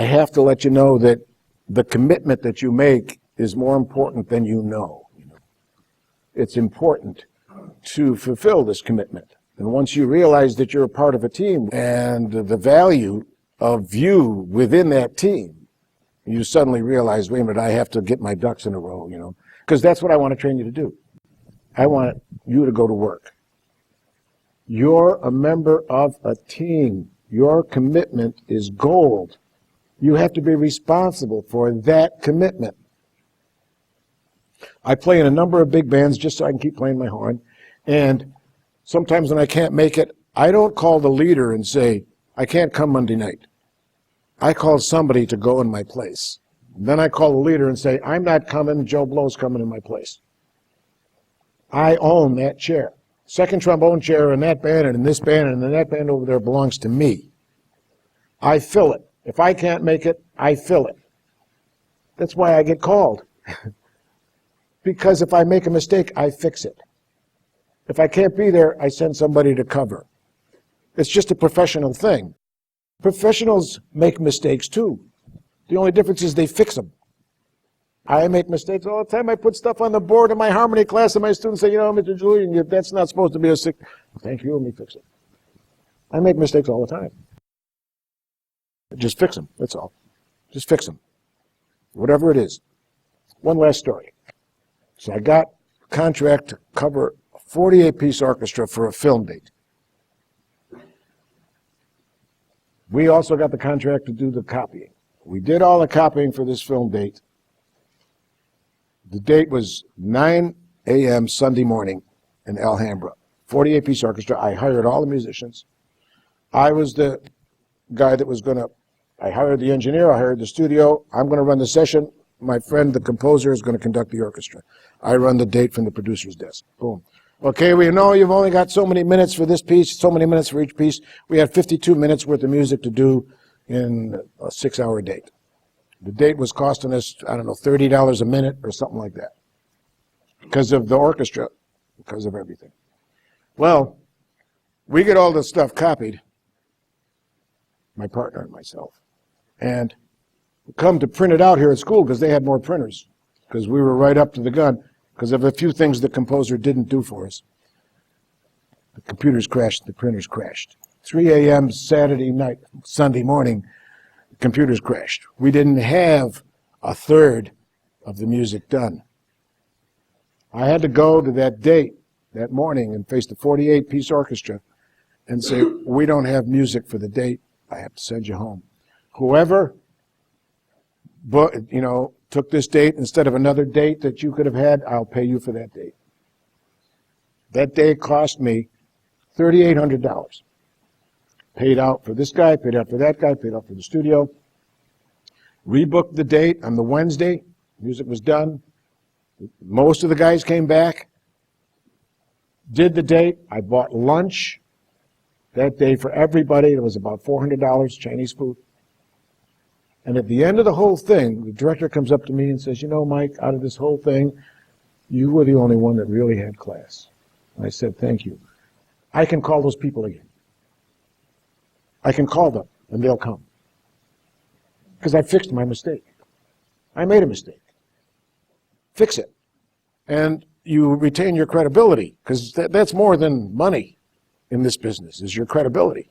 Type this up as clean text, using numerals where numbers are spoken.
I have to let you know that the commitment that you make is more important than you know. It's important to fulfill this commitment. And once you realize that you're a part of a team and the value of you within that team, you suddenly realize, wait a minute, I have to get my ducks in a row, because that's what I want to train you to do. I want you to go to work. You're a member of a team. Your commitment is gold. You have to be responsible for that commitment. I play in a number of big bands just so I can keep playing my horn. And sometimes when I can't make it, I don't call the leader and say, I can't come Monday night. I call somebody to go in my place. Then I call the leader and say, I'm not coming, Joe Blow's coming in my place. I own that chair. Second trombone chair in that band and in this band and in that band over there belongs to me. I fill it. If I can't make it, I fill it. That's why I get called. Because if I make a mistake, I fix it. If I can't be there, I send somebody to cover. It's just a professional thing. Professionals make mistakes too. The only difference is they fix them. I make mistakes all the time. I put stuff on the board in my harmony class and my students say, Mr. Julian, that's not supposed to be a sick. Thank you, let me fix it. I make mistakes all the time. Just fix them, that's all. Just fix them. Whatever it is. One last story. So I got a contract to cover a 48-piece orchestra for a film date. We also got the contract to do the copying. We did all the copying for this film date. The date was 9 a.m. Sunday morning in Alhambra. 48-piece orchestra. I hired all the musicians. I was the guy that was I hired the engineer, I hired the studio. I'm going to run the session. My friend, the composer, is going to conduct the orchestra. I run the date from the producer's desk. Boom. Okay, we know you've only got so many minutes for this piece, so many minutes for each piece. We had 52 minutes worth of music to do in a 6-hour date. The date was costing us, $30 a minute or something like that. Because of the orchestra, because of everything. Well, we get all this stuff copied, my partner and myself. And we come to print it out here at school because they had more printers, because we were right up to the gun, because of a few things the composer didn't do for us. The computers crashed, the printers crashed. 3 a.m. Saturday night, Sunday morning, the computers crashed. We didn't have a third of the music done. I had to go to that date, that morning, and face the 48-piece orchestra and say, we don't have music for the date. I have to send you home. Whoever, took this date instead of another date that you could have had, I'll pay you for that date. That date cost me $3,800. Paid out for this guy, paid out for that guy, paid out for the studio. Rebooked the date on the Wednesday. Music was done. Most of the guys came back. Did the date. I bought lunch that day for everybody. It was about $400, Chinese food. And at the end of the whole thing, the director comes up to me and says, Mike, out of this whole thing, you were the only one that really had class. And I said, thank you. I can call those people again. I can call them, and they'll come. Because I fixed my mistake. I made a mistake. Fix it. And you retain your credibility, because that's more than money in this business, is your credibility.